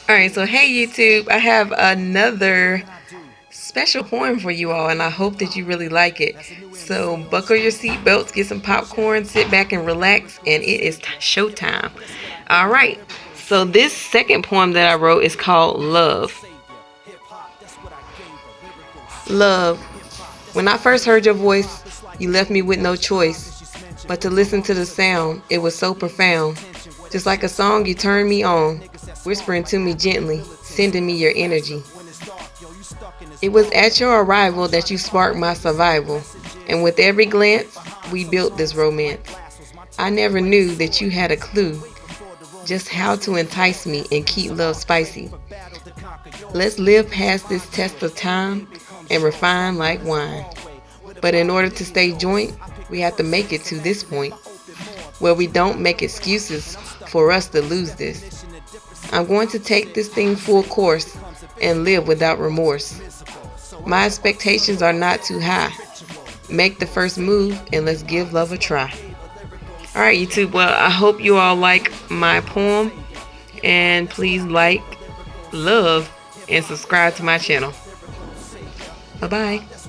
Alright, so hey YouTube, I have another special poem for you all, and I hope that you really like it. So buckle your seatbelts, get some popcorn, sit back and relax, and it is showtime. Alright, so this second poem that I wrote is called Love. Love, when I first heard your voice, you left me with no choice but to listen to the sound. It was so profound. Just like a song, you turned me on, whispering to me gently, sending me your energy. It was at your arrival that you sparked my survival, and with every glance, we built this romance. I never knew that you had a clue just how to entice me and keep love spicy. Let's live past this test of time and refine like wine. But in order to stay joint, we have to make it to this point where we don't make excuses for us to lose this. I'm going to take this thing full course and live without remorse. My expectations are not too high. Make the first move and let's give love a try. Alright YouTube, well I hope you all like my poem, and please like, love, and subscribe to my channel. Bye bye.